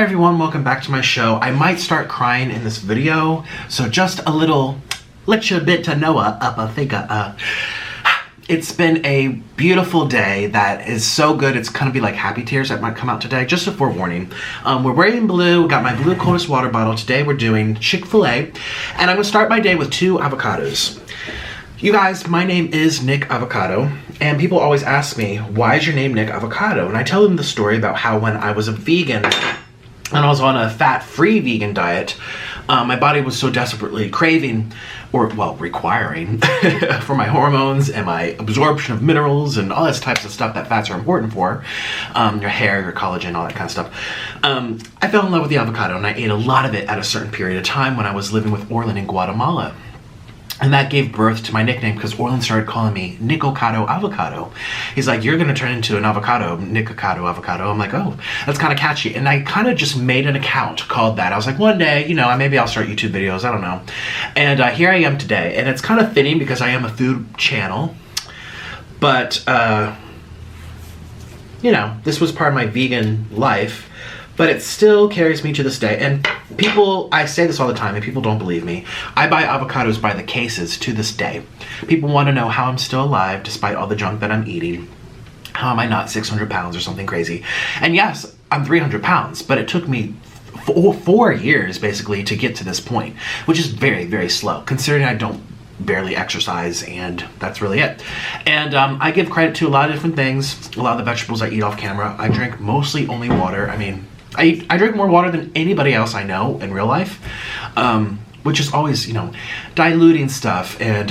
Hi everyone, welcome back to my show. I might start crying in this video, so just a little let you a bit to Noah up a figure. It's been a beautiful day that is so good. It's gonna be like happy tears that might come out today. Just a forewarning. We're wearing blue, got my blue coldest water bottle. Today we're doing Chick-Fil-A, and I'm gonna start my day with 2 avocados. You guys, my name is Nick Avocado, and people always ask me, why is your name Nick Avocado? And I tell them the story about how when I was a vegan, and I was on a fat-free vegan diet, my body was so desperately craving, or well, requiring, for my hormones and my absorption of minerals and all this types of stuff that fats are important for, your hair, your collagen, all that kind of stuff. I fell in love with the avocado, and I ate a lot of it at a certain period of time when I was living with Orlin in Guatemala. And that gave birth to my nickname because Orlin started calling me Nikocado Avocado. He's like, you're gonna turn into an avocado, Nikocado Avocado. I'm like, oh, that's kind of catchy. And I kind of just made an account called that. I was like, one day, you know, maybe I'll start YouTube videos, I don't know. And here I am today. And it's kind of fitting because I am a food channel. But, you know, this was part of my vegan life. But it still carries me to this day. And people, I say this all the time and people don't believe me. I buy avocados by the cases to this day. People want to know how I'm still alive despite all the junk that I'm eating. How am I not 600 pounds or something crazy? And yes, I'm 300 pounds, but it took me 4 years basically to get to this point, which is very, very slow considering I don't barely exercise, and that's really it. And I give credit to a lot of different things. A lot of the vegetables I eat off camera. I drink mostly only water. I mean, I drink more water than anybody else I know in real life, which is always, you know, diluting stuff and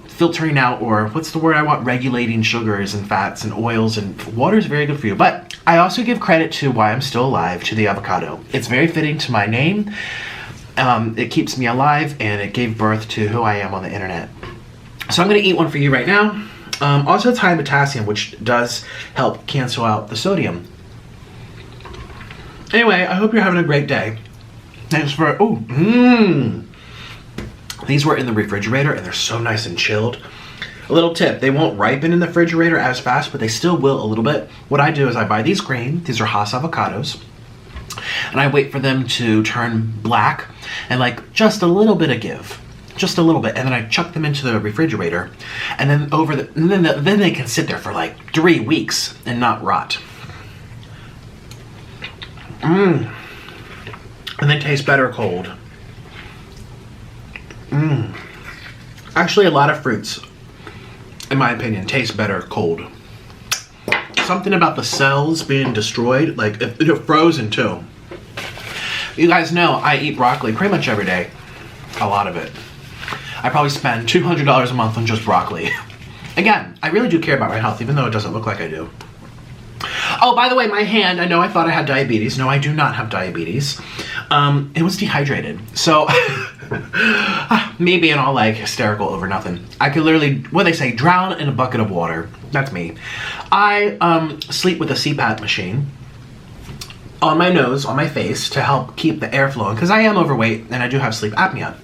filtering out, or what's the word I want, regulating sugars and fats and oils, and water is very good for you. But I also give credit to why I'm still alive, to the avocado. It's very fitting to my name. It keeps me alive, and it gave birth to who I am on the internet. So I'm gonna eat one for you right now. Also, it's high in potassium, which does help cancel out the sodium. Anyway, I hope you're having a great day. Thanks for, These were in the refrigerator and they're so nice and chilled. A little tip, they won't ripen in the refrigerator as fast, but they still will a little bit. What I do is I buy these green, these are Haas avocados, and I wait for them to turn black and like just a little bit of give. Just a little bit, and then I chuck them into the refrigerator, and then then they can sit there for like 3 weeks and not rot. And they taste better cold. Actually, a lot of fruits, in my opinion, taste better cold. Something about the cells being destroyed, like they're frozen too. You guys know I eat broccoli pretty much every day. A lot of it. I probably spend $200 a month on just broccoli. Again, I really do care about my health, even though it doesn't look like I do. Oh, by the way, my hand, I know I thought I had diabetes. No, I do not have diabetes. It was dehydrated. So, me being all like hysterical over nothing. I could literally, what they say, drown in a bucket of water. That's me. I sleep with a CPAP machine on my nose, on my face, to help keep the air flowing, because I am overweight and I do have sleep apnea.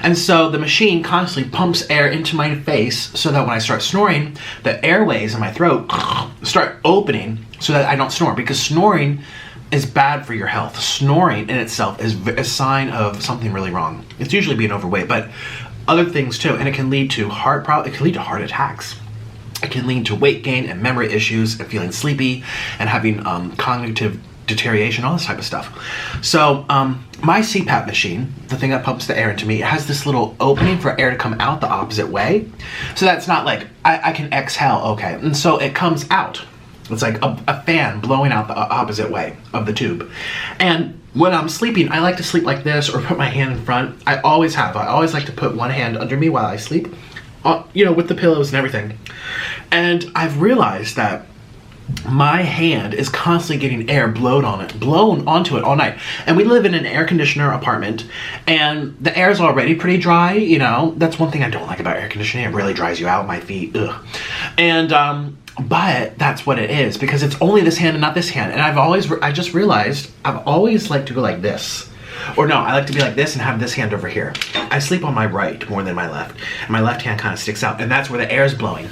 And so the machine constantly pumps air into my face so that when I start snoring, the airways in my throat start opening so that I don't snore, because snoring is bad for your health. Snoring in itself is a sign of something really wrong. It's usually being overweight, but other things too, and it can lead to heart attacks. It can lead to weight gain and memory issues and feeling sleepy and having cognitive deterioration, all this type of stuff. So my CPAP machine, the thing that pumps the air into me, it has this little opening for air to come out the opposite way. So that's not like, I can exhale, okay. And so it comes out. It's like a fan blowing out the opposite way of the tube. And when I'm sleeping, I like to sleep like this or put my hand in front. I always like to put one hand under me while I sleep, you know, with the pillows and everything. And I've realized that my hand is constantly getting air blown onto it all night. And we live in an air conditioner apartment, and the air is already pretty dry, you know. That's one thing I don't like about air conditioning. It really dries you out, my feet, ugh. And, but that's what it is, because it's only this hand and not this hand. And I just realized I've always liked to go like this. Or no, I like to be like this and have this hand over here. I sleep on my right more than my left. And my left hand kind of sticks out, and that's where the air is blowing.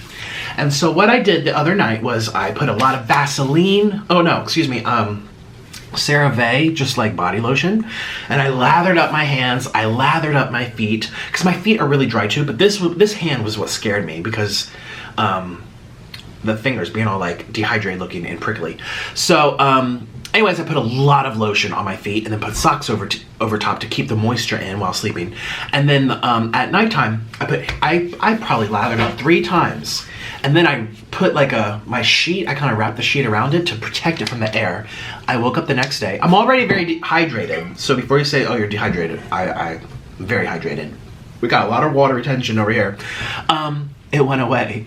And so what I did the other night was I put a lot of Vaseline. Oh no, excuse me. CeraVe, just like body lotion, and I lathered up my hands, I lathered up my feet, because my feet are really dry too, but this hand was what scared me, because the fingers being all like dehydrated looking and prickly. So anyways, I put a lot of lotion on my feet and then put socks over top to keep the moisture in while sleeping. And then at nighttime, I probably lathered up 3 times. And then I put like my sheet, I kind of wrapped the sheet around it to protect it from the air. I woke up the next day. I'm already very dehydrated. So before you say, oh, you're dehydrated, I'm very hydrated. We got a lot of water retention over here. It went away.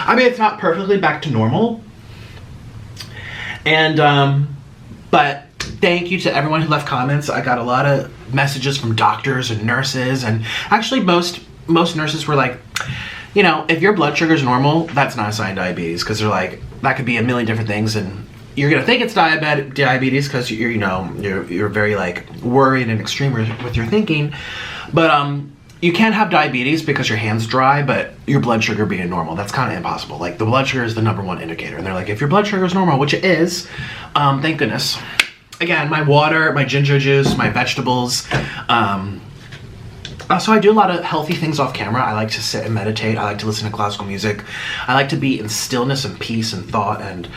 I mean, it's not perfectly back to normal. And, but thank you to everyone who left comments. I got a lot of messages from doctors and nurses, and actually most nurses were like, you know, if your blood sugar is normal, that's not a sign of diabetes, because they're like, that could be a million different things, and you're gonna think it's diabetes because you're very like worried and extreme with your thinking, but you can't have diabetes because your hand's dry, but your blood sugar being normal, that's kind of impossible. Like, the blood sugar is the #1 indicator, and they're like, if your blood sugar is normal, which it is, thank goodness. Again, my water, my ginger juice, my vegetables. So I do a lot of healthy things off camera. I like to sit and meditate. I like to listen to classical music. I like to be in stillness and peace and thought, and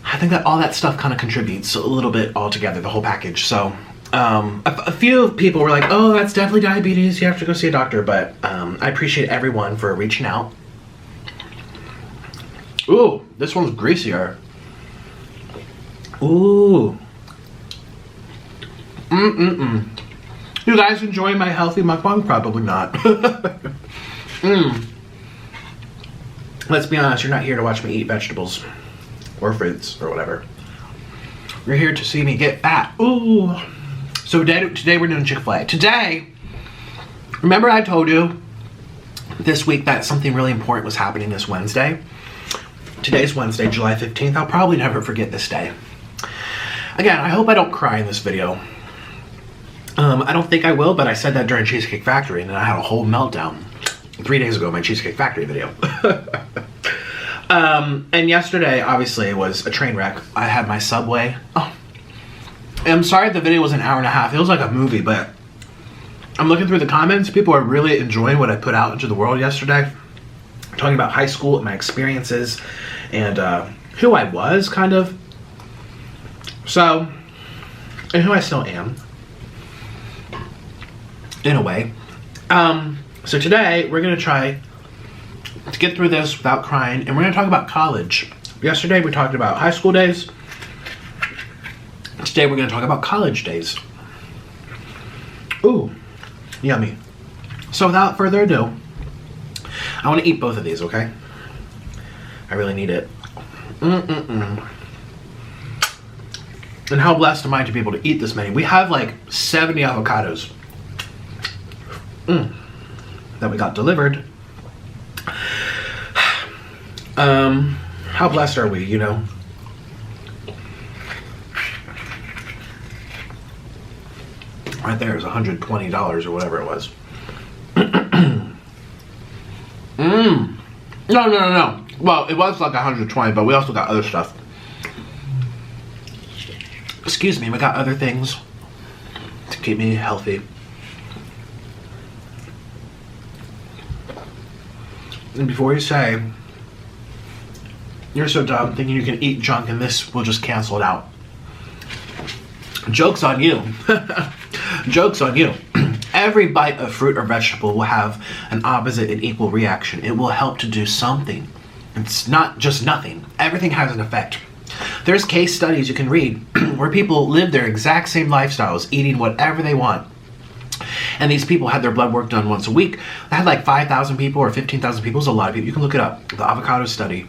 I think that all that stuff kind of contributes a little bit all together, the whole package. So a few people were like, oh, that's definitely diabetes, you have to go see a doctor, but I appreciate everyone for reaching out. Ooh, this one's greasier. Ooh. You guys enjoy my healthy mukbang? Probably not. Let's be honest, you're not here to watch me eat vegetables or fruits or whatever. You're here to see me get fat. Ooh. So today we're doing Chick-Fil-A. Today, remember I told you this week that something really important was happening this Wednesday? Today's Wednesday, July 15th. I'll probably never forget this day. Again, I hope I don't cry in this video. I don't think I will, but I said that during Cheesecake Factory, and then I had a whole meltdown 3 days ago, my Cheesecake Factory video. And yesterday, obviously, was a train wreck. I had my Subway. Oh, I'm sorry the video was an hour and a half. It was like a movie, but I'm looking through the comments. People are really enjoying what I put out into the world yesterday. Talking about high school and my experiences and who I was, kind of. So, and who I still am. In a way. So today, we're going to try to get through this without crying, and we're going to talk about college. Yesterday, we talked about high school days. Today, we're going to talk about college days. Ooh, yummy. So without further ado, I want to eat both of these, okay? I really need it. And how blessed am I to be able to eat this many? We have like 70 avocados. That we got delivered. How blessed are we, you know? Right there is $120 or whatever it was. No. Well, it was like 120, but we also got other stuff. Excuse me, we got other things to keep me healthy. And before you say, you're so dumb thinking you can eat junk and this will just cancel it out. Joke's on you. Joke's on you. Every bite of fruit or vegetable will have an opposite and equal reaction. It will help to do something. It's not just nothing. Everything has an effect. There's case studies you can read where people live their exact same lifestyles, eating whatever they want. And these people had their blood work done once a week. They had like 5,000 people or 15,000 people. It's a lot of people. You can look it up. The avocado study.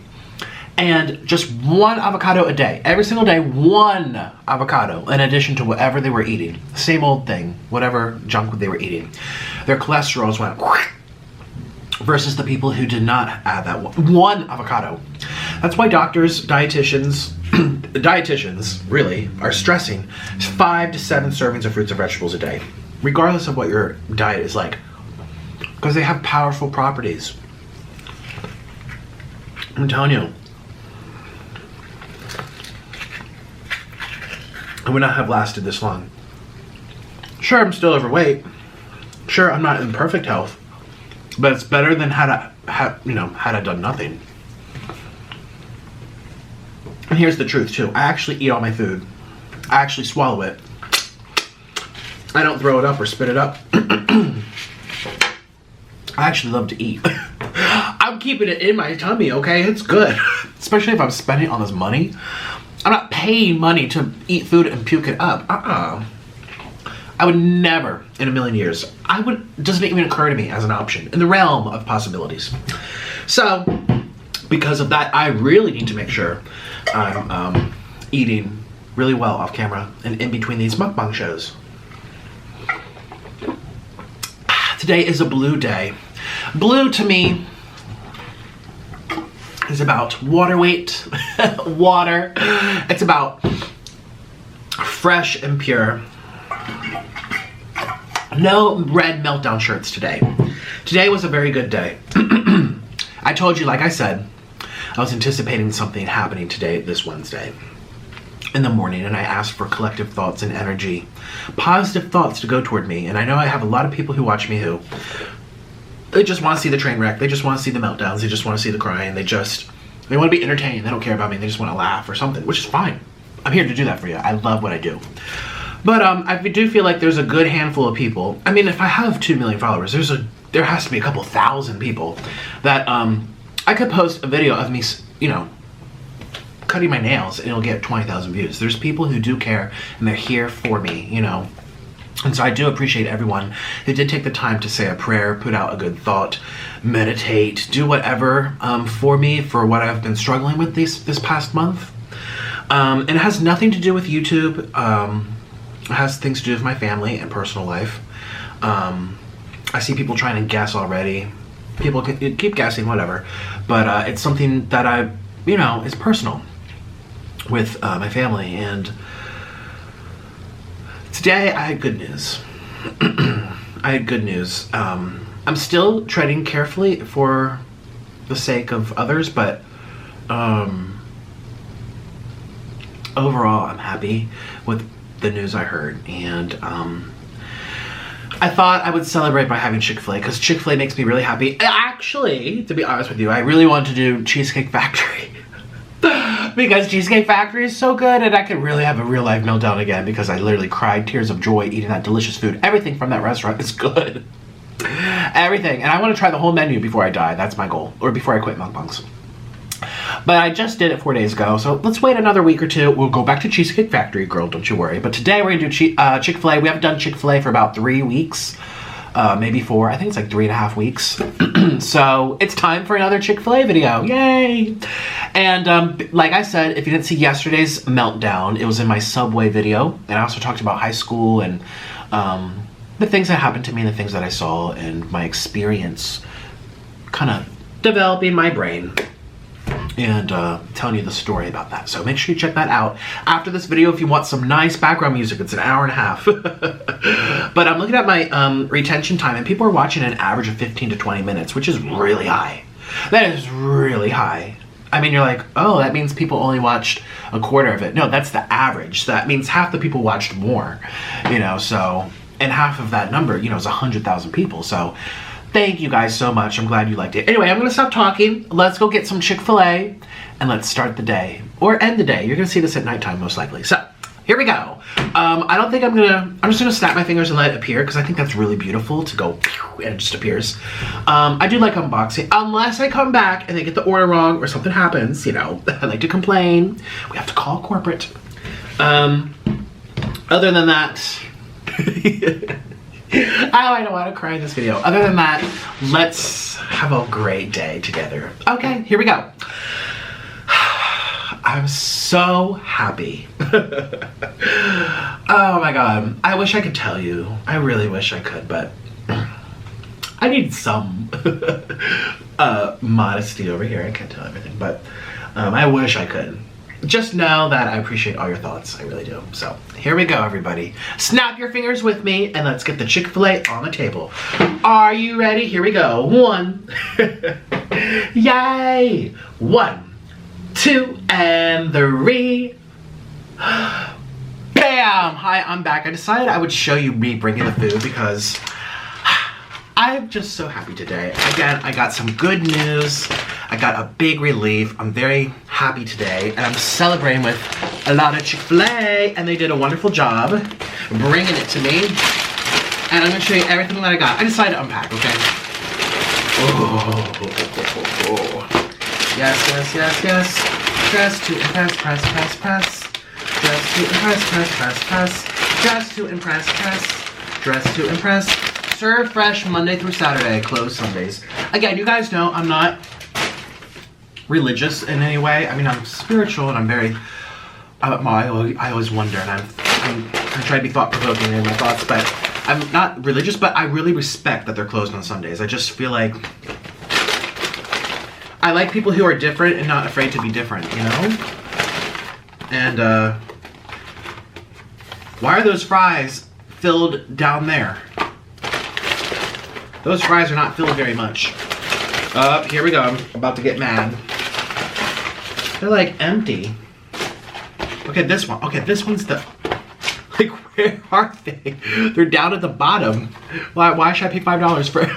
And just one avocado a day. Every single day, one avocado in addition to whatever they were eating. Same old thing. Whatever junk they were eating. Their cholesterols went versus the people who did not add that one avocado. That's why doctors, dietitians really are stressing 5 to 7 servings of fruits and vegetables a day. Regardless of what your diet is like, because they have powerful properties. I'm telling you. I would not have lasted this long. Sure, I'm still overweight. Sure, I'm not in perfect health, but it's better than had I done nothing. And here's the truth too. I actually eat all my food. I actually swallow it. I don't throw it up or spit it up. I actually love to eat. I'm keeping it in my tummy, okay? It's good. Especially if I'm spending all this money. I'm not paying money to eat food and puke it up. I would never in a million years. It doesn't even occur to me as an option in the realm of possibilities. So, because of that, I really need to make sure I'm eating really well off camera and in between these mukbang shows. Today is a blue day. Blue to me is about water weight, water. It's about fresh and pure. No red meltdown shirts today. Today was a very good day. I told you, like I said, I was anticipating something happening today, this Wednesday, in the morning, and I asked for collective thoughts and energy, positive thoughts to go toward me. And I know I have a lot of people who watch me who, they just want to see the train wreck, they just want to see the meltdowns, they just want to see the crying, they want to be entertained, they don't care about me, they just want to laugh or something, which is fine. I'm here to do that for you. I love what I do. But I do feel like there's a good handful of people. I mean, if I have 2 million followers, there has to be a couple thousand people that I could post a video of me, cutting my nails and it'll get 20,000 views. There's people who do care and they're here for me, And so I do appreciate everyone who did take the time to say a prayer, put out a good thought, meditate, do whatever for me for what I've been struggling with this past month. And it has nothing to do with YouTube. It has things to do with my family and personal life. I see people trying to guess already. People can keep guessing, whatever. But it's something that is personal with my family. And today I had good news. I'm still treading carefully for the sake of others, but overall I'm happy with the news I heard. And I thought I would celebrate by having Chick-Fil-A because Chick-Fil-A makes me really happy. Actually, to be honest with you, I really wanted to do Cheesecake Factory. Because Cheesecake Factory is so good and I could really have a real life meltdown again because I literally cried tears of joy eating that delicious food. Everything from that restaurant is good. Everything. And I want to try the whole menu before I die. That's my goal. Or before I quit mukbangs. But I just did it 4 days ago, so let's wait another week or two. We'll go back to Cheesecake Factory, girl, don't you worry. But today we're going to do Chick-fil-A. We haven't done Chick-fil-A for about 3 weeks. Maybe 4. I think it's like 3.5 weeks. So it's time for another Chick-fil-A video. Yay! And like I said, if you didn't see yesterday's meltdown, it was in my Subway video. And I also talked about high school and the things that happened to me and the things that I saw and my experience kind of developing my brain. And telling you the story about that. So make sure you check that out after this video if you want some nice background music. It's an hour and a half. But I'm looking at my retention time and people are watching an average of 15 to 20 minutes, which is really high. That is really high. I mean, you're like, oh, that means people only watched a quarter of it. No, that's the average. So that means half the people watched more, so, and half of that number, is 100,000 people. So thank you guys so much. I'm glad you liked it. Anyway, I'm going to stop talking. Let's go get some Chick-fil-A and let's start the day. Or end the day. You're going to see this at nighttime most likely. So, here we go. I don't think I'm just going to snap my fingers and let it appear because I think that's really beautiful to go and it just appears. I do like unboxing. Unless I come back and they get the order wrong or something happens, I like to complain. We have to call corporate. Other than that... I don't want to cry in this video. Other than that, let's have a great day together. Okay, here we go. I'm so happy. Oh my god. I wish I could tell you. I really wish I could, but I need some modesty over here. I can't tell everything, but I wish I could. Just know that I appreciate all your thoughts. I really do. So here we go, everybody. Snap your fingers with me and let's get the Chick-fil-A on the table. Are you ready? Here we go. 1. Yay! 1, 2, and 3. Bam! Bam! Hi, I'm back. I decided I would show you me bringing the food because I'm just so happy today. Again, I got some good news. I got a big relief. I'm very happy today, and I'm celebrating with a lot of Chick-Fil-A, and they did a wonderful job bringing it to me. And I'm gonna show you everything that I got. I decided to unpack, okay? Oh. Yes, yes, yes, yes. Dress to impress, press, press, press. Dress to impress, press, press, press. Dress to impress, press. Dress to impress. Serve fresh Monday through Saturday, closed Sundays. Again, you guys know I'm not religious in any way. I mean, I'm spiritual and I'm very, I always wonder, and I try to be thought-provoking in my thoughts, but I'm not religious, but I really respect that they're closed on Sundays. I just feel like I like people who are different and not afraid to be different, you know? And, why are those fries filled down there? Those fries are not filled very much. Here we go. I'm about to get mad. They're like empty. Okay, this one. Okay, this one's the... Like, where are they? They're down at the bottom. Why should I pay $5 for it?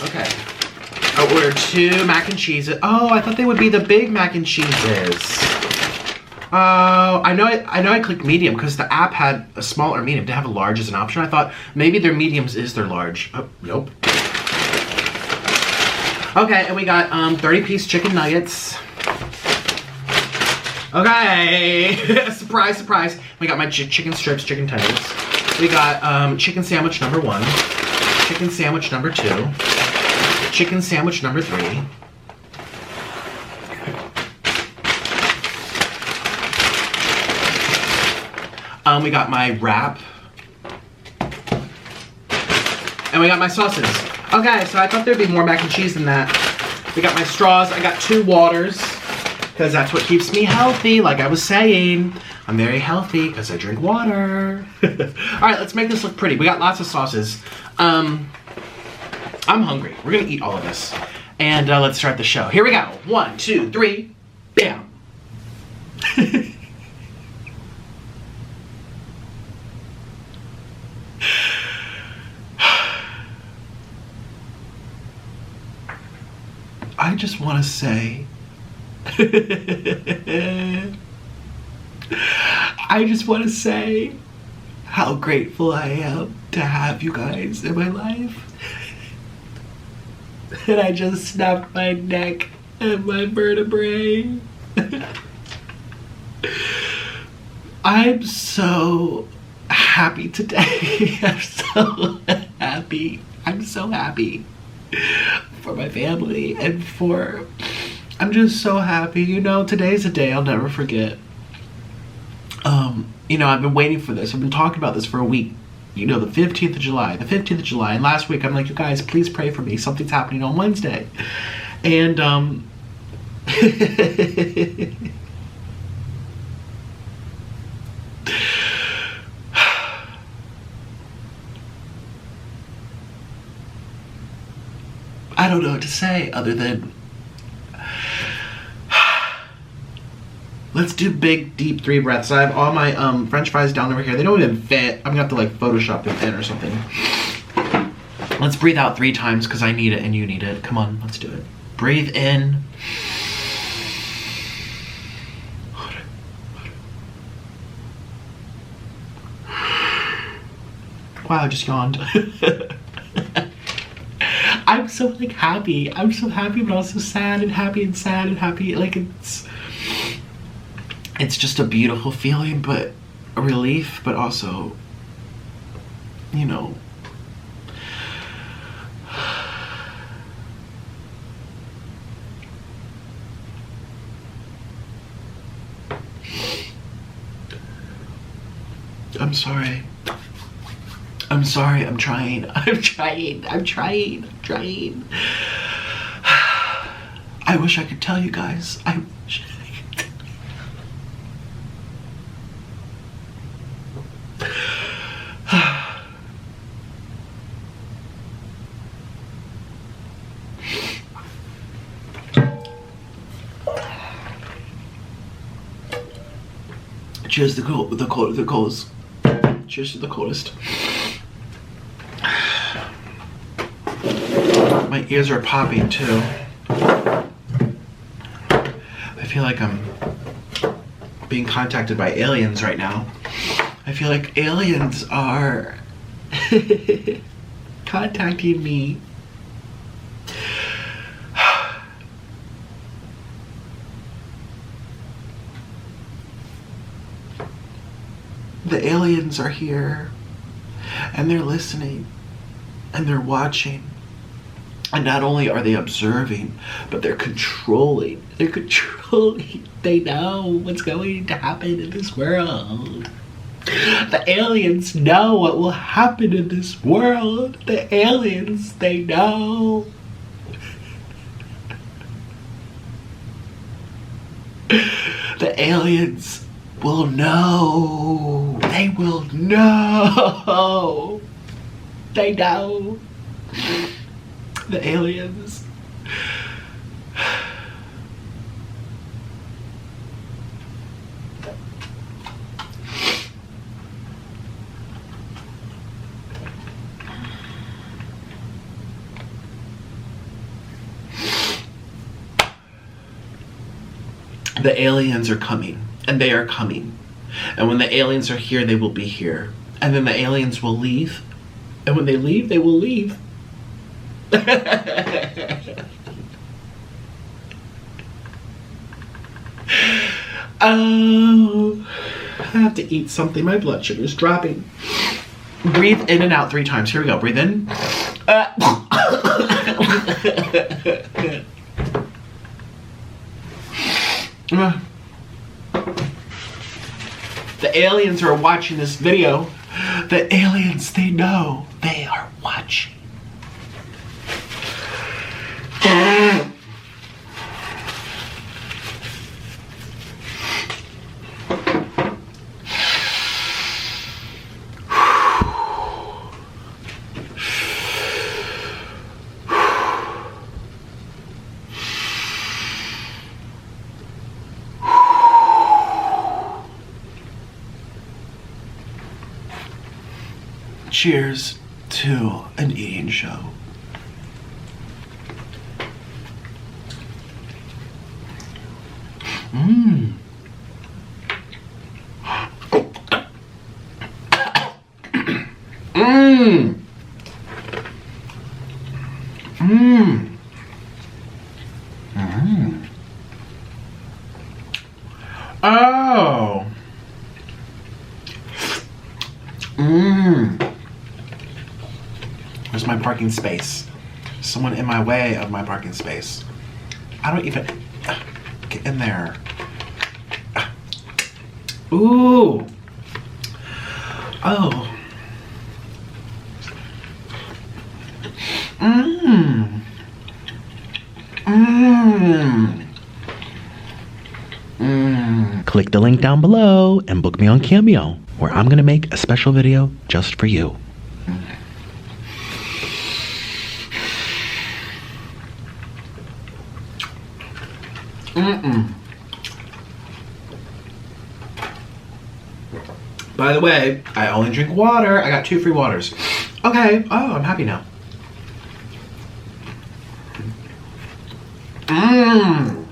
Okay. I ordered 2 mac and cheeses. Oh, I thought they would be the big mac and cheeses. Oh, I know I clicked medium because the app had a small or medium. It didn't have a large as an option. I thought maybe their mediums is their large. Oh, nope. Okay, and we got 30-piece chicken nuggets. Okay, surprise, surprise. We got my chicken strips, chicken tenders. We got chicken sandwich number 1, chicken sandwich number 2, chicken sandwich number 3. We got my wrap. And we got my sauces. Okay, so I thought there'd be more mac and cheese than that. We got my straws. I got 2 waters. Because that's what keeps me healthy, like I was saying. I'm very healthy because I drink water. Alright, let's make this look pretty. We got lots of sauces. I'm hungry. We're going to eat all of this. And let's start the show. Here we go. 1, 2, 3. Bam. I just want to say... I just want to say how grateful I am to have you guys in my life. And I just snapped my neck and my vertebrae. I'm so happy today. I'm so happy. I'm so happy for my family and for... I'm just so happy. You know, today's a day I'll never forget. You know, I've been waiting for this. I've been talking about this for a week. You know, the 15th of July. The 15th of July. And last week, I'm like, you guys, please pray for me. Something's happening on Wednesday. And, I don't know what to say other than... Let's do big, deep 3 breaths. I have all my French fries down over here. They don't even fit. I'm gonna have to like Photoshop them in or something. Let's breathe out 3 times because I need it and you need it. Come on, let's do it. Breathe in. Wow, I just yawned. I'm so like happy. I'm so happy, but also sad and happy and sad and happy. Like it's just a beautiful feeling, but a relief, but also, you know, I'm sorry. I'm sorry, I'm trying. I wish I could tell you guys. I wish I could tell you. Cheers to the coldest. Cheers to the coldest. My ears are popping too. I feel like I'm being contacted by aliens right now. I feel like aliens are contacting me. The aliens are here, and they're listening, and they're watching. And not only are they observing, but they're controlling. They're controlling. They know what's going to happen in this world. The aliens know what will happen in this world. The aliens, they know. The aliens will know. They will know. They know. The aliens. The aliens are coming, and they are coming. And when the aliens are here, they will be here. And then the aliens will leave. And when they leave, they will leave. Oh, I have to eat something. My blood sugar is dropping. Breathe in and out 3 times. Here we go. Breathe in. The aliens are watching this video. The aliens, they know. They are watching. Cheers to an eating show. Mmm. Mmm. Mmm. Mmm. Oh. Mmm. Where's my parking space? Someone in my way of my parking space. I don't even... Get in there. Ooh. Oh. Mmm. Mmm. Mmm. Click the link down below and book me on Cameo, where I'm gonna make a special video just for you. Mm-mm. By the way, I only drink water. I got 2 free waters. Okay. Oh, I'm happy now. Mmm.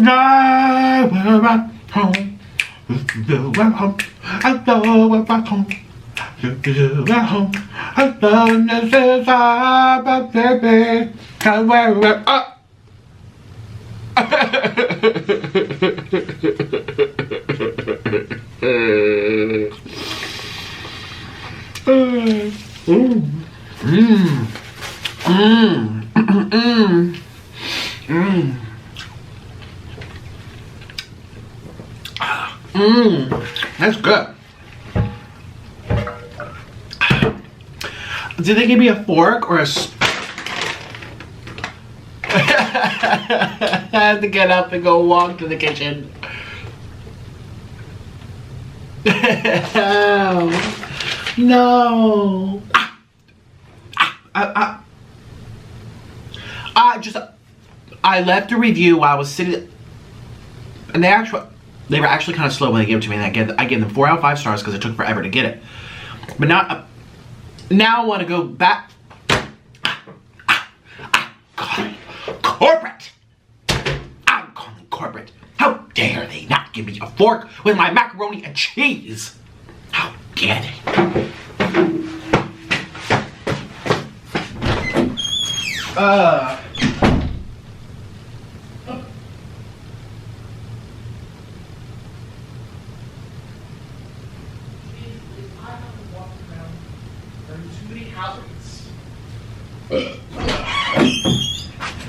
I we're at home. We're at home. I know we're at home. You're at home. I know this is our baby. Cause we're at home. That's good. Did they give me a fork or a I had to get up and go walk to the kitchen. No. I left a review while I was sitting, and they They were actually kind of slow when they gave it to me, and I gave them 4 out of 5 stars because it took forever to get it. But now I want to go back. Corporate! I'm calling corporate. How dare they not give me a fork with my macaroni and cheese? How dare they?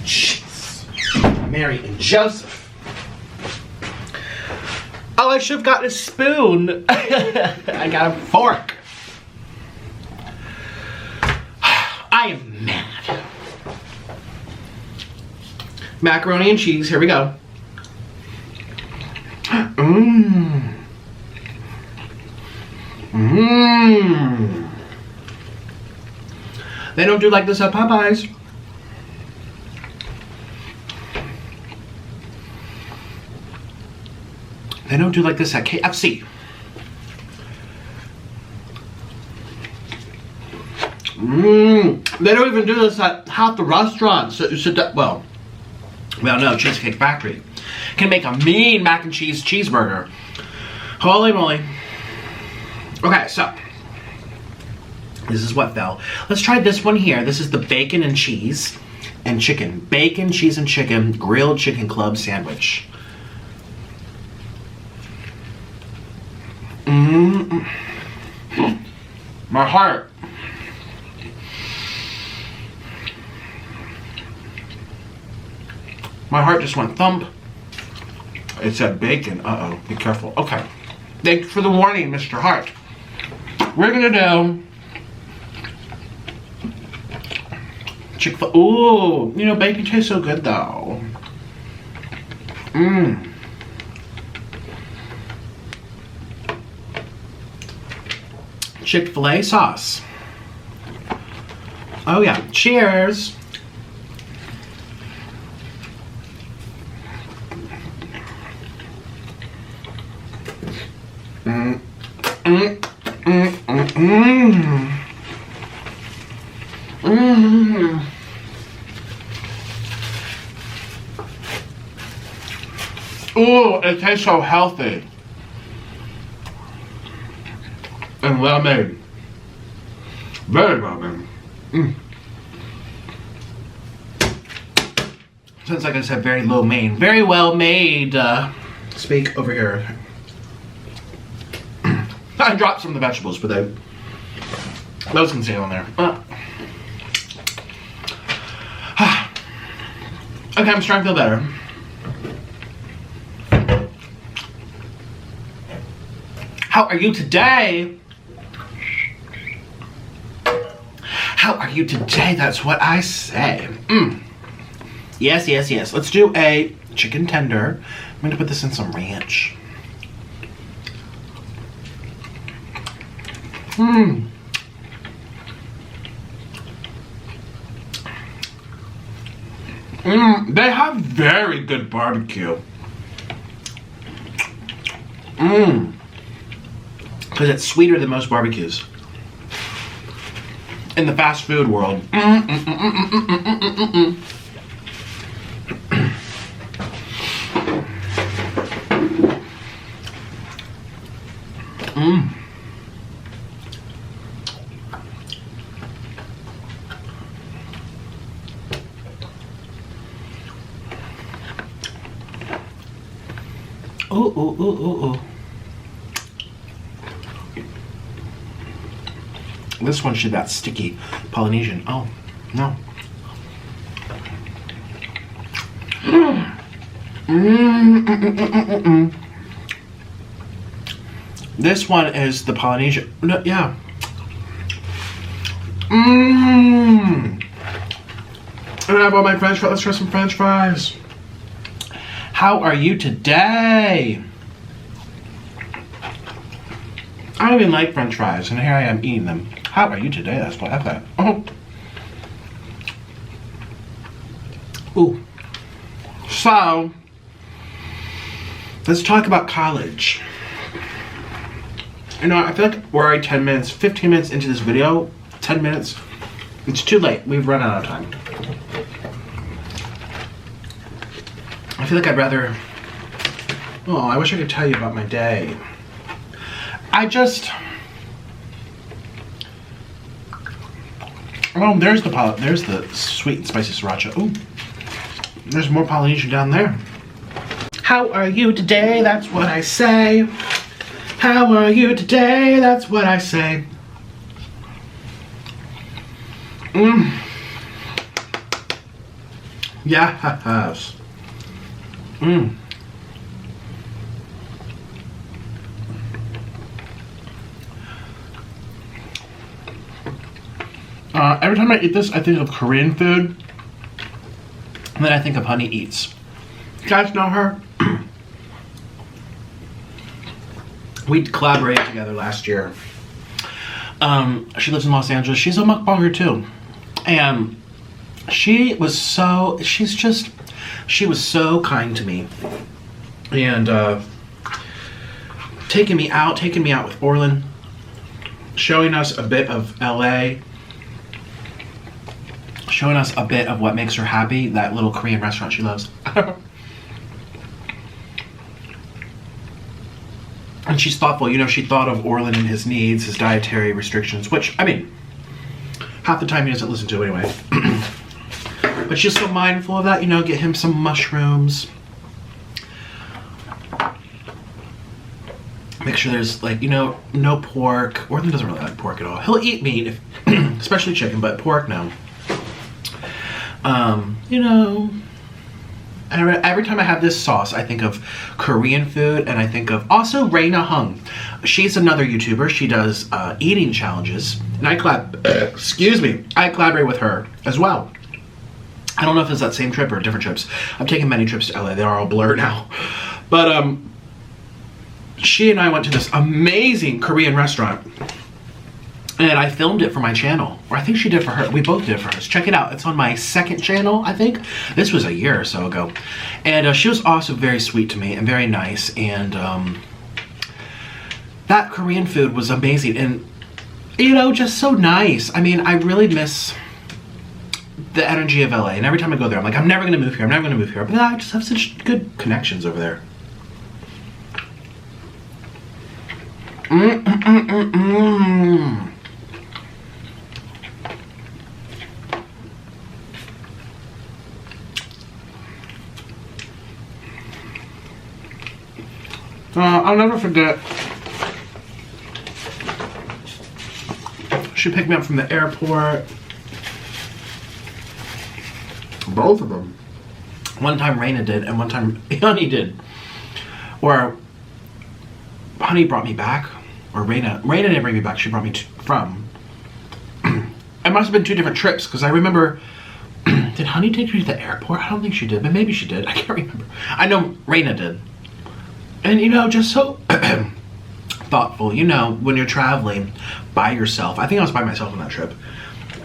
Jeez. Mary and Joseph. Oh, I should have gotten a spoon. I got a fork. I am mad. Macaroni and cheese, here we go. Mmm. Mmm. They don't do like this at Popeyes. They don't do like this at KFC. Mmm. They don't even do this at half the restaurants. Well, no, Cheesecake Factory can make a mean mac and cheese cheeseburger. Holy moly. Okay, so this is what fell. Let's try this one here. This is the bacon and cheese and chicken. Bacon, cheese, and chicken grilled chicken club sandwich. Mmm. My heart. My heart just went thump. It said bacon. Uh-oh, be careful. Okay. Thanks for the warning, Mr. Hart. We're gonna do Chick-fil-A. Ooh, you know, bacon tastes so good though. Mmm. Chick-fil-A sauce. Oh yeah, cheers. Mm. Mm. Mm. Mm. Mm. Mm. Ooh, it tastes so healthy. And well made. Very well made. Mm. Sounds like I said very low main. Very well made. Speak over here. I dropped some of the vegetables, but those can stay on there. Okay, I'm starting to feel better. How are you today? How are you today? That's what I say. Mm. Yes, yes, yes. Let's do a chicken tender. I'm going to put this in some ranch. Mmm. Mmm. They have very good barbecue. Mmm. Because it's sweeter than most barbecues. In the fast food world. Mmm. Ooh, ooh, ooh, ooh, ooh. This one should be that sticky Polynesian. Oh, no. This one is the Polynesian. No, yeah. And I have all my French fries. Let's try some French fries. How are you today? I don't even like French fries, and here I am eating them. How are you today? That's what I thought. Oh. Ooh. So, let's talk about college. You know, I feel like we're already 10 minutes, 15 minutes into this video. 10 minutes. It's too late. We've run out of time. I feel like I'd rather... Oh, I wish I could tell you about my day. Oh, there's the sweet and spicy sriracha. Ooh, there's more Polynesian down there. How are you today? That's what I say. How are you today? That's what I say. Yes. Every time I eat this, I think of Korean food, and then I think of Honey Eats. You guys know her? We collaborated together last year. She lives in Los Angeles. She's a mukbanger too, and she was so kind to me, and taking me out with Orlin, showing us a bit of LA. Showing us a bit of what makes her happy, that little Korean restaurant she loves. And she's thoughtful, you know, she thought of Orlin and his needs, his dietary restrictions, which, I mean, half the time he doesn't listen to anyway. But she's so mindful of that, you know, get him some mushrooms. Make sure there's, like, you know, no pork. Orlin doesn't really like pork at all. He'll eat meat, especially chicken, but pork, no. You know, every time I have this sauce, I think of Korean food, and I think of also Raina Hung. She's another YouTuber. She does eating challenges, and I collaborate with her as well. I don't know if it's that same trip or different trips. I've taken many trips to LA. They are all blurred now, but she and I went to this amazing Korean restaurant. And I filmed it for my channel, or I think she did for her. We both did for hers. Check it out. It's on my second channel, I think. This was a year or so ago. And she was also very sweet to me and very nice. And that Korean food was amazing. And, you know, just so nice. I mean, I really miss the energy of LA. And every time I go there, I'm like, I'm never going to move here. I'm never going to move here. But I just have such good connections over there. I'll never forget. She picked me up from the airport. Both of them. One time Raina did, and one time Honey did. Or Honey brought me back, or Raina didn't bring me back. She brought me from. It must have been two different trips, because I remember. Did Honey take you to the airport? I don't think she did, but maybe she did. I can't remember. I know Raina did. And, you know, just so thoughtful, you know, when you're traveling by yourself. I think I was by myself on that trip.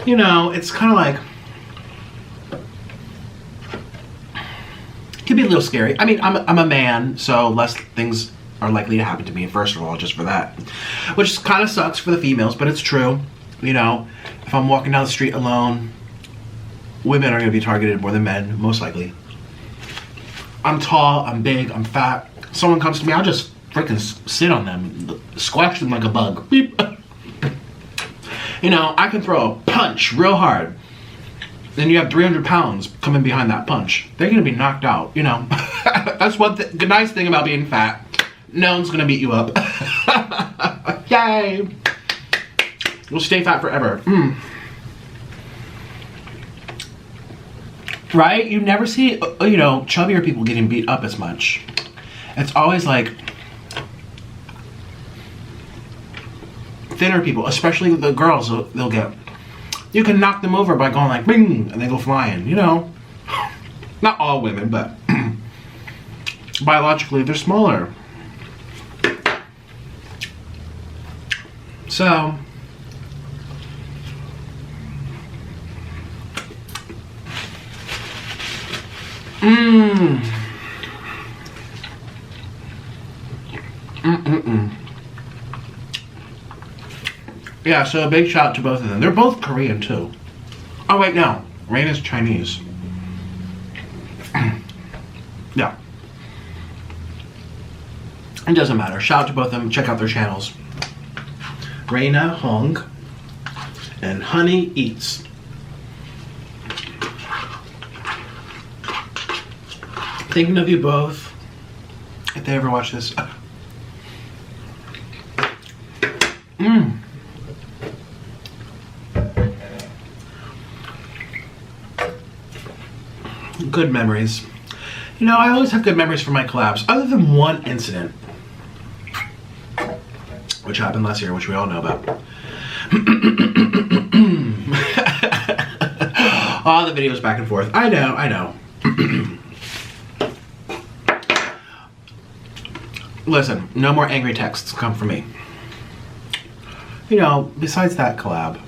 You know, it's kind of like, it can be a little scary. I mean, I'm a man, so less things are likely to happen to me, first of all, just for that. Which kind of sucks for the females, but it's true. You know, if I'm walking down the street alone, women are going to be targeted more than men, most likely. I'm tall, I'm big, I'm fat. Someone comes to me, I'll just freaking sit on them, squash them like a bug. Beep. You know, I can throw a punch real hard. Then you have 300 pounds coming behind that punch. They're gonna be knocked out, you know. That's the nice thing about being fat. No one's gonna beat you up. Yay! You'll stay fat forever. Right? You never see, you know, chubbier people getting beat up as much. It's always like thinner people, especially the girls, they'll get, you can knock them over by going like bing, and they go flying, you know. Not all women, but biologically they're smaller. So Yeah, so a big shout out to both of them. They're both Korean too. Oh wait, no. Rain is Chinese. Yeah. It doesn't matter. Shout out to both of them. Check out their channels. Reina Hong and Honey Eats. Thinking of you both. If they ever watch this. Good memories. You know, I always have good memories from my collabs, other than one incident, which happened last year, which we all know about. All the videos back and forth. I know. Listen, no more angry texts come from me. You know, besides that collab.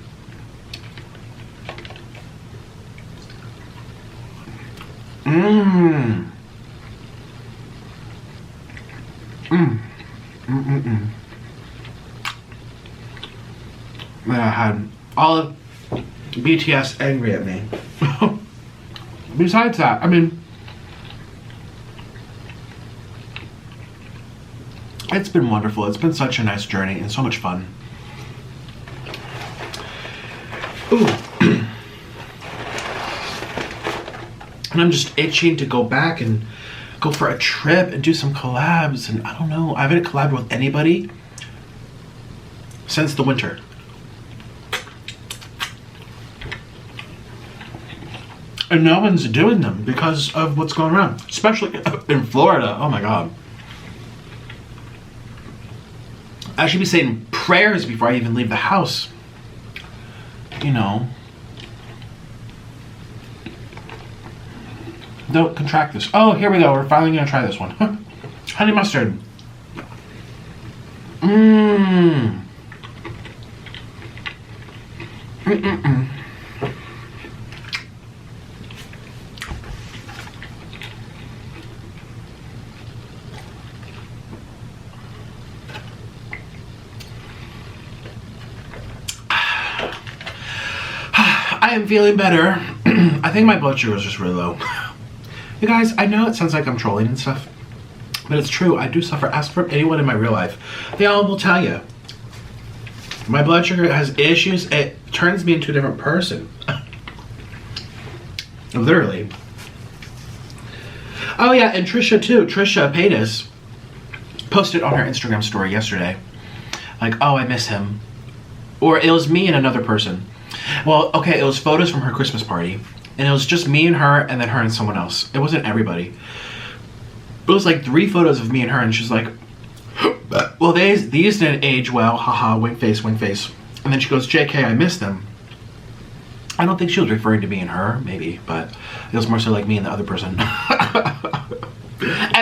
I had all of BTS angry at me. Besides that, I mean, it's been wonderful. It's been such a nice journey and so much fun. Ooh. And I'm just itching to go back and go for a trip and do some collabs. And I don't know, I haven't collabed with anybody since the winter. And no one's doing them because of what's going on, especially in Florida. Oh my God. I should be saying prayers before I even leave the house. You know. Don't contract this. Oh, here we go. We're finally gonna try this one. Honey mustard. I am feeling better. I think my blood sugar is just really low. You guys, I know it sounds like I'm trolling and stuff, but it's true. I do suffer. Ask for anyone in my real life. They all will tell you. My blood sugar has issues. It turns me into a different person. Literally. Oh yeah, and Trisha too. Trisha Paytas posted on her Instagram story yesterday. Like, oh, I miss him. Or it was me and another person. Well, okay, it was photos from her Christmas party. And it was just me and her, and then her and someone else. It wasn't everybody. It was like 3 photos of me and her, and she's like, well, these didn't age well. Haha, wink face, wink face. And then she goes, JK, I miss them. I don't think she was referring to me and her, maybe, but it was more so like me and the other person. And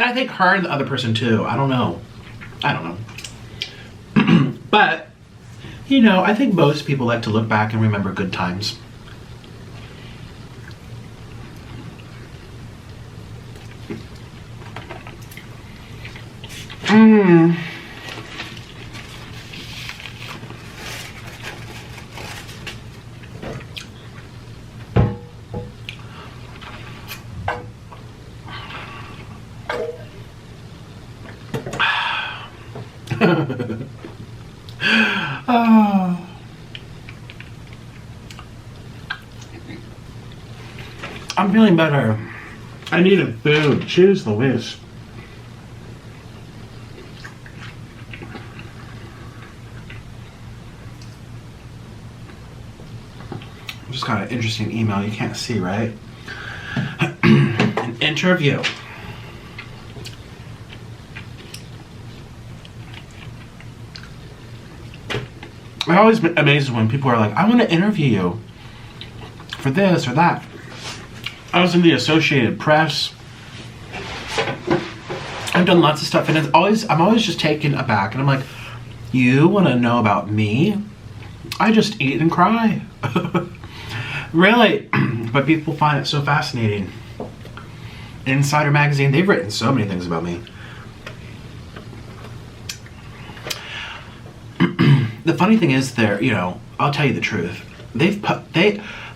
I think her and the other person too. I don't know. But, you know, I think most people like to look back and remember good times. Oh. I'm feeling better. I needed food. Choose the whiz. Just got an interesting email. You can't see, right? An interview. I'm always been amazed when people are like, I want to interview you for this or that. I was in the Associated Press. I've done lots of stuff, and I'm always just taken aback, and I'm like, you want to know about me? I just eat and cry. Really? But people find it so fascinating. Insider Magazine, they've written so many things about me. the funny thing is, I'll tell you the truth.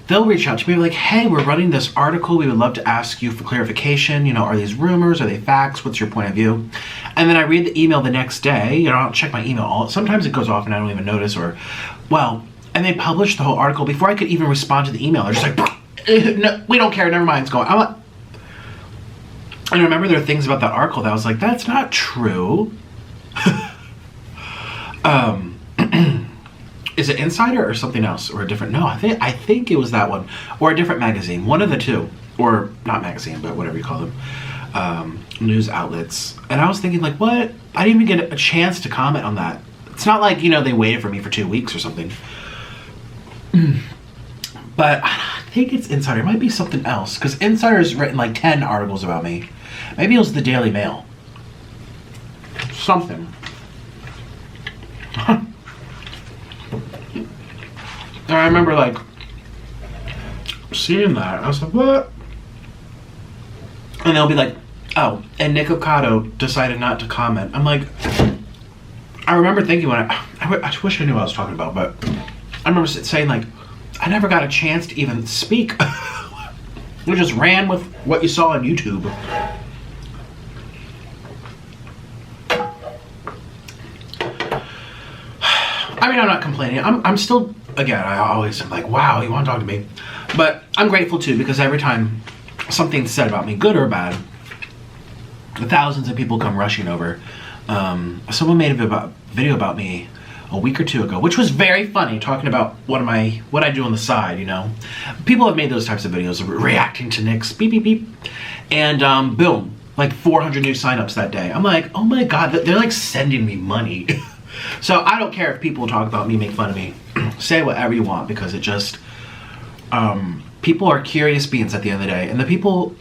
They'll reach out to me like, hey, we're running this article. We would love to ask you for clarification. Are these rumors? Are they facts? What's your point of view? And then I read the email the next day. I'll check my email. Sometimes it goes off and I don't even notice. And they published the whole article before I could even respond to the email. They're just like, no, we don't care. Never mind. It's going. And I remember there were things about that article that I was like, that's not true. Is it Insider or something else or a different? No, I think it was that one or a different magazine, one of the two, or not magazine, but whatever you call them, news outlets. And I was thinking like, what? I didn't even get a chance to comment on that. It's not like they waited for me for 2 weeks or something. But I think it's Insider. It might be something else because Insider's written like 10 articles about me. Maybe it was the Daily Mail. Something. And I remember like seeing that. I was like, what? And they'll be like, oh, and Nikocado decided not to comment. I'm like, I remember thinking when I wish I knew what I was talking about, but I remember saying like, I never got a chance to even speak. We just ran with what you saw on YouTube. I mean, I'm not complaining. I'm still, again, I always am like, wow, you want to talk to me? But I'm grateful too, because every time something's said about me, good or bad, thousands of people come rushing over. Someone made a video about me a week or two ago, which was very funny, talking about what I do on the side, People have made those types of videos reacting to Nick's beep, beep, beep. And boom, like 400 new signups that day. I'm like, oh my God, they're like sending me money. So I don't care if people talk about me, make fun of me. Say whatever you want, because it just, people are curious beings at the end of the day. And the people,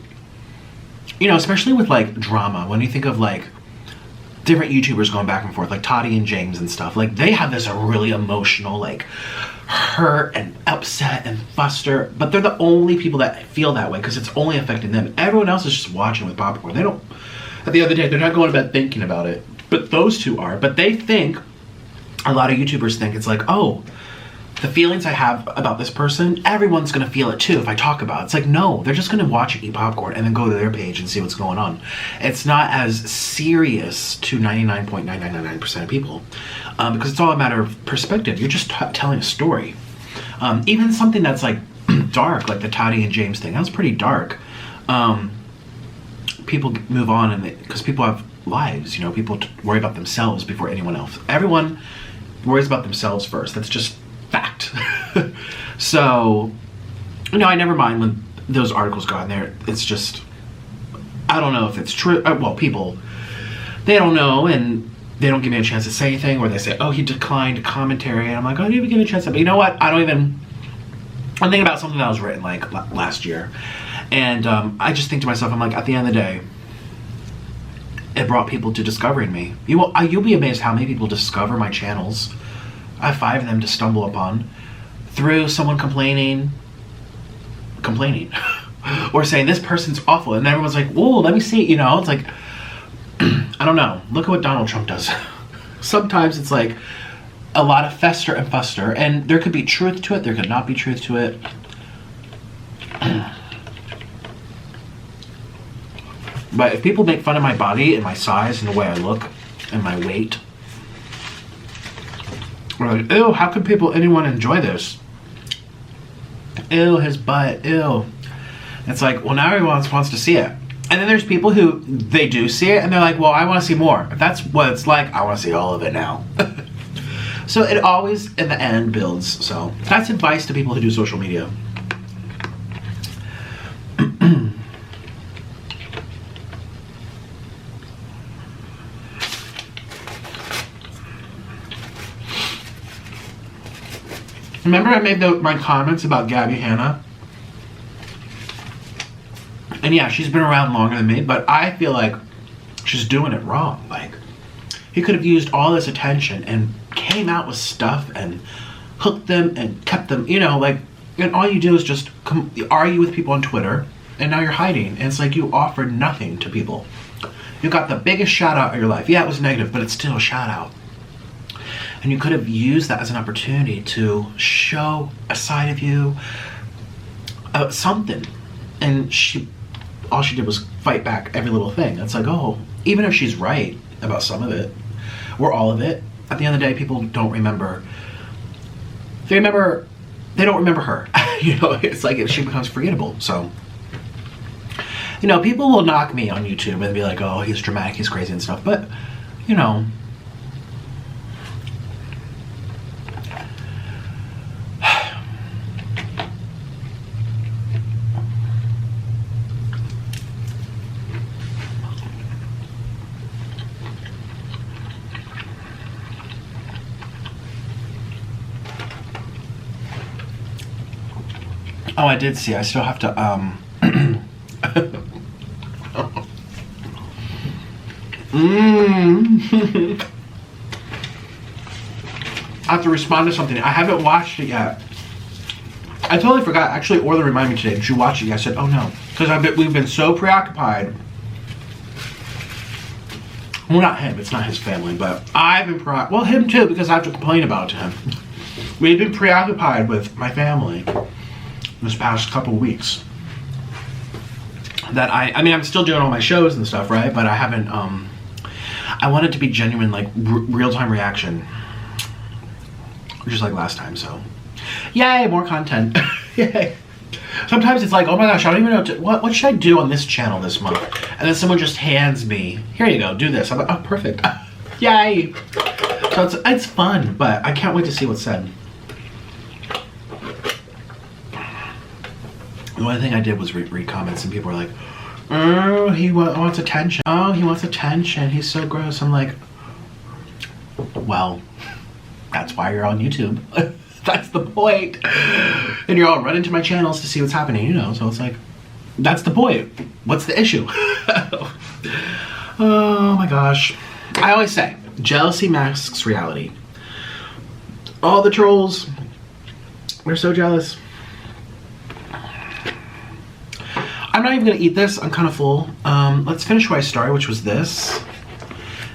especially with like drama, when you think of like different YouTubers going back and forth, like Toddy and James and stuff, like they have this really emotional, like hurt and upset and fluster, but they're the only people that feel that way because it's only affecting them. Everyone else is just watching with popcorn. They don't, at the end of the day, they're not going to bed thinking about it. But those two are. But they think, a lot of YouTubers think it's like, oh, the feelings I have about this person, everyone's going to feel it too if I talk about it. It's like, no, they're just going to watch it, eat popcorn, and then go to their page and see what's going on. It's not as serious to 99.9999% of people because it's all a matter of perspective. You're just telling a story. Even something that's like dark, like the Toddy and James thing, that was pretty dark. People move on because people have lives, people worry about themselves before anyone else. Everyone worries about themselves first. That's just fact. So, I never mind when those articles go in there. It's just, I don't know if it's true. Well, people, they don't know and they don't give me a chance to say anything, or they say, oh, he declined commentary. And I'm like, oh, I didn't even give me a chance to, but you know what? I'm thinking about something that was written like last year. And I just think to myself, I'm like, at the end of the day, it brought people to discovering me. You'll be amazed how many people discover my channels. I have 5 of them to stumble upon through someone complaining, or saying this person's awful, and everyone's like, whoa, let me see. It's like, I don't know. Look at what Donald Trump does. Sometimes it's like a lot of fester and fuster, and there could be truth to it. There could not be truth to it. But if people make fun of my body and my size and the way I look and my weight, we're like, ew, how could anyone enjoy this? Ew, his butt, ew. It's like, well, now everyone wants to see it. And then there's people who, they do see it and they're like, well, I want to see more. If that's what it's like, I want to see all of it now. So it always, in the end, builds. So that's advice to people who do social media. Remember I made my comments about Gabby Hanna? And yeah, she's been around longer than me, but I feel like she's doing it wrong. Like, he could have used all this attention and came out with stuff and hooked them and kept them, and all you do is just argue with people on Twitter, and now you're hiding. And it's like you offered nothing to people. You got the biggest shout out of your life. Yeah, it was negative, but it's still a shout out. And you could have used that as an opportunity to show a side of you, something. And all she did was fight back every little thing. It's like, oh, even if she's right about some of it, or all of it, at the end of the day, people don't remember. They don't remember her. You know, it's like if she becomes forgettable. So, you know, people will knock me on YouTube and be like, oh, he's dramatic, he's crazy and stuff. But, you know, oh, I did see. I still have to, I have to respond to something. I haven't watched it yet. I totally forgot. Actually, Orla reminded me today. Did you watch it yet? I said, oh no. Because we've been so preoccupied. Well, not him. It's not his family. But I've been well, him too, because I have to complain about it to him. We've been preoccupied with my family this past couple weeks. That I mean, I'm still doing all my shows and stuff, right? But I haven't, I want it to be genuine, like real-time reaction. Just like last time, so. Yay, more content. Yay. Sometimes it's like, oh my gosh, I don't even know what should I do on this channel this month? And then someone just hands me, here you go, do this. I'm like, oh, perfect. Yay. So it's fun, but I can't wait to see what's said. The only thing I did was read comments, and people were like, oh, he wants attention. Oh, he wants attention. He's so gross. I'm like, well, that's why you're on YouTube. That's the point. And you're all running to my channels to see what's happening, you know? So it's like, that's the point. What's the issue? Oh my gosh. I always say, jealousy masks reality. All the trolls, they're so jealous. I'm not even gonna eat this. I'm kind of full. Let's finish where I started, which was this.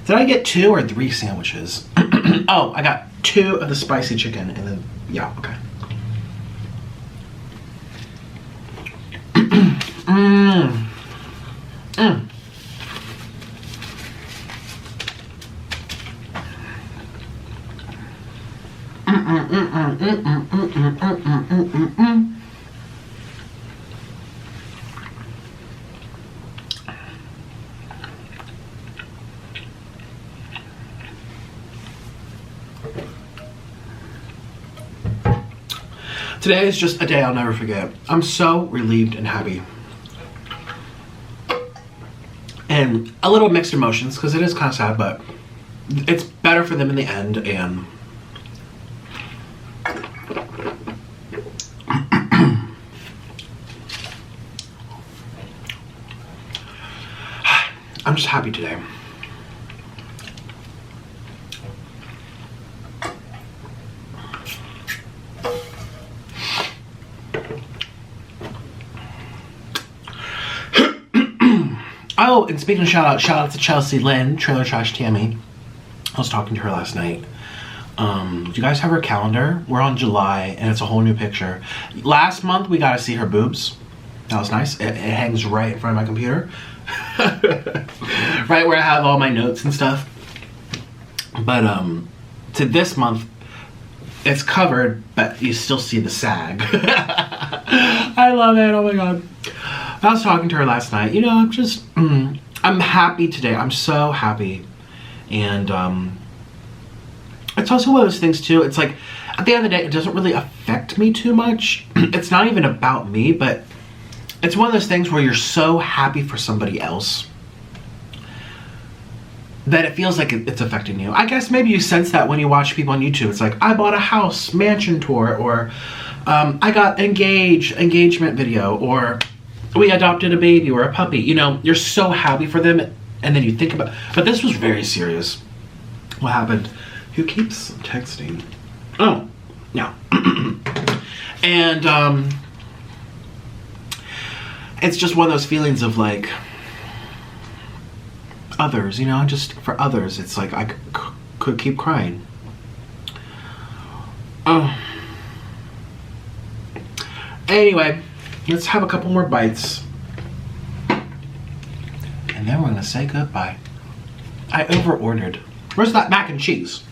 Did I get 2 or 3 sandwiches? Oh, I got 2 of the spicy chicken, and then, yeah, okay. Today is just a day I'll never forget. I'm so relieved and happy. And a little mixed emotions, because it is kind of sad, but it's better for them in the end, and I'm just happy today. Oh, and speaking of shout out to Chelsea Lynn, Trailer Trash Tammy. I was talking to her last night. Do you guys have her calendar? We're on July, and it's a whole new picture. Last month, we got to see her boobs. That was nice. It hangs right in front of my computer. Right where I have all my notes and stuff. But to this month, it's covered, but you still see the sag. I love it. Oh my god. I was talking to her last night. You know, I'm just, I'm happy today. I'm so happy. And it's also one of those things too. It's like, at the end of the day, it doesn't really affect me too much. It's not even about me, but it's one of those things where you're so happy for somebody else that it feels like it's affecting you. I guess maybe you sense that when you watch people on YouTube. It's like, I bought a house, mansion tour, or I got engagement video, or we adopted a baby or a puppy. You know, you're so happy for them, and then you think about, but this was very serious. What happened? Who keeps texting? Oh, yeah. And it's just one of those feelings of like, others, you know, just for others, it's like I could keep crying. Oh. Anyway, let's have a couple more bites. And then we're gonna say goodbye. I over-ordered. Where's that mac and cheese?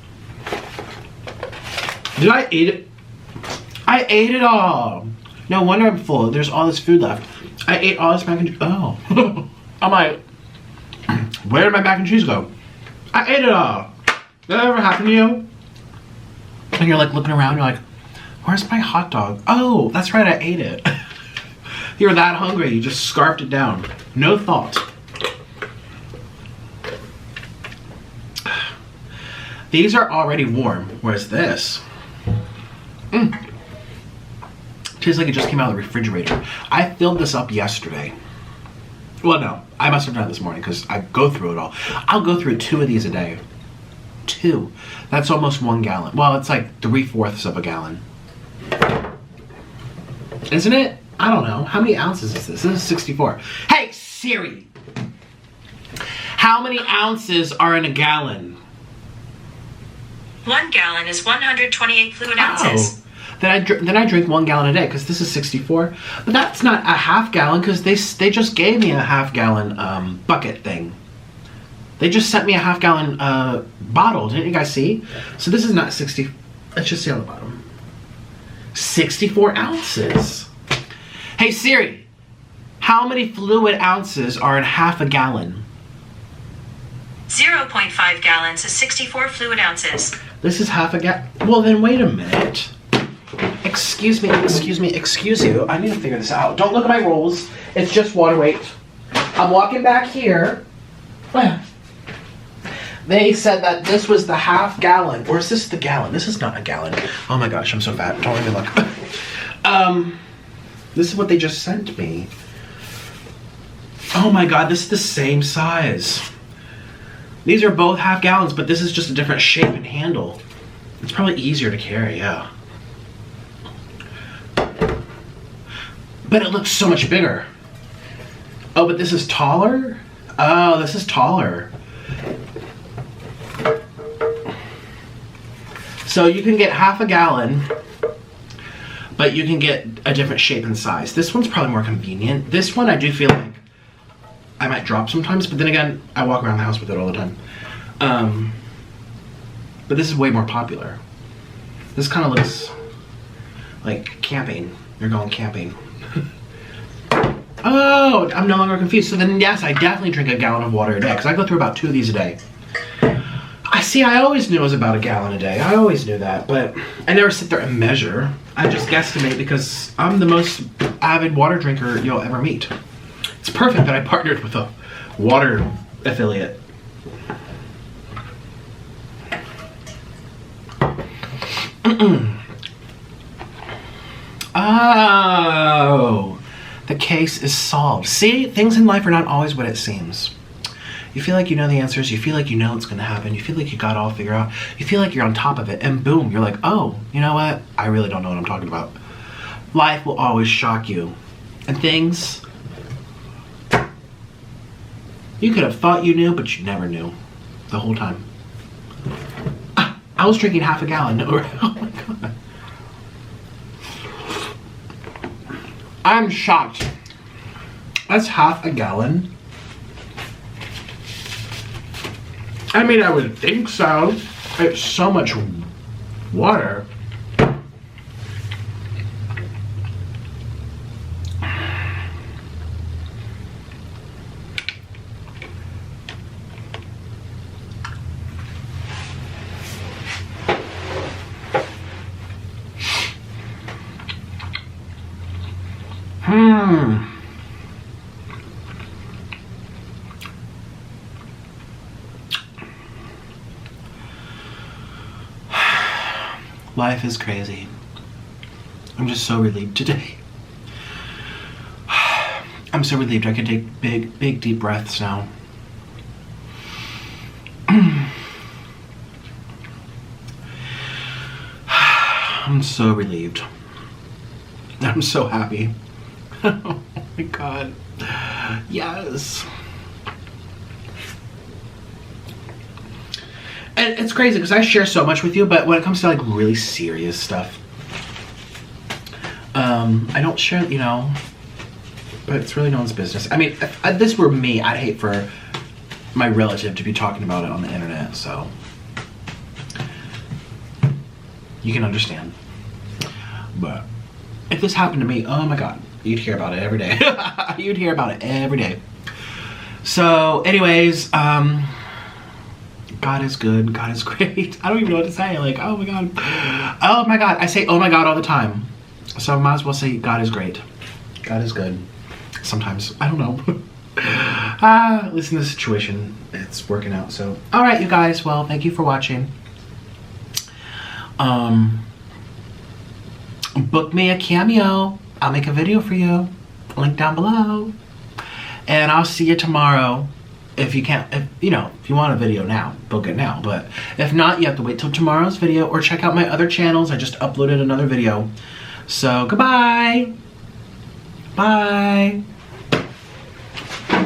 Did I eat it? I ate it all. No wonder I'm full. There's all this food left. I ate all this mac and cheese. Oh. I'm like, where did my mac and cheese go? I ate it all. Did that ever happen to you? And you're like looking around, you're like, where's my hot dog? Oh, that's right, I ate it. You were that hungry, you just scarfed it down. No thought. These are already warm, whereas this, tastes like it just came out of the refrigerator. I filled this up yesterday. Well, no, I must have done it this morning because I go through it all. I'll go through 2 of these a day. 2. That's almost 1 gallon. Well, it's like 3/4 of a gallon. Isn't it? I don't know. How many ounces is this? This is 64. Hey, Siri! How many ounces are in a gallon? 1 gallon is 128 fluid ounces. Then I drink 1 gallon a day because this is 64. But that's not a half gallon because they just gave me a half gallon bucket thing. They just sent me a half gallon bottle. Didn't you guys see? So this is not 60. Let's just see on the bottom. 64 ounces. Hey Siri, how many fluid ounces are in half a gallon? 0.5 gallons is 64 fluid ounces. This is half a gallon. Well, then wait a minute. Excuse me, excuse you. I need to figure this out. Don't look at my rolls. It's just water weight. I'm walking back here. They said that this was the half gallon. Or is this the gallon? This is not a gallon. Oh my gosh, I'm so fat. Don't even look. This is what they just sent me. Oh my god, this is the same size. These are both half gallons, but this is just a different shape and handle. It's probably easier to carry, yeah. But it looks so much bigger. Oh, but this is taller? Oh, this is taller. So you can get half a gallon, but you can get a different shape and size. This one's probably more convenient. This one I do feel like I might drop sometimes, but then again, I walk around the house with it all the time. But this is way more popular. This kind of looks like camping. You're going camping. Oh, I'm no longer confused. So then, yes, I definitely drink a gallon of water a day because I go through about 2 of these a day. I always knew it was about a gallon a day. I always knew that, but I never sit there and measure. I just guesstimate because I'm the most avid water drinker you'll ever meet. It's perfect that I partnered with a water affiliate. Oh, the case is solved. See, things in life are not always what it seems. You feel like you know the answers, you feel like you know what's going to happen, you feel like you got it all figured out, you feel like you're on top of it, and boom, you're like, oh, you know what? I really don't know what I'm talking about. Life will always shock you. And things you could have thought you knew, but you never knew the whole time. I was drinking half a gallon. Oh my god. I'm shocked. That's half a gallon. I mean, I would think so. It's so much water. Life is crazy. I'm just so relieved today. I'm so relieved I can take big, deep breaths now. I'm so relieved. I'm so happy. Oh my god. Yes. it's crazy because I share so much with you, but when it comes to like really serious stuff, I don't share, you know, but it's really no one's business. I mean, if this were me, I'd hate for my relative to be talking about it on the internet, so you can understand. But if this happened to me, oh my God, you'd hear about it every day. You'd hear about it every day. So anyways, God is good, God is great. I don't even know what to say, like, oh my God. Oh my God, I say oh my God all the time. So I might as well say God is great. God is good. Sometimes, I don't know. At least in this situation, it's working out, so. All right, you guys, well, thank you for watching. Book me a cameo. I'll make a video for you. Link down below. And I'll see you tomorrow. If you can't, if you want a video now, book it now. But if not, you have to wait till tomorrow's video or check out my other channels. I just uploaded another video. So, goodbye. Bye.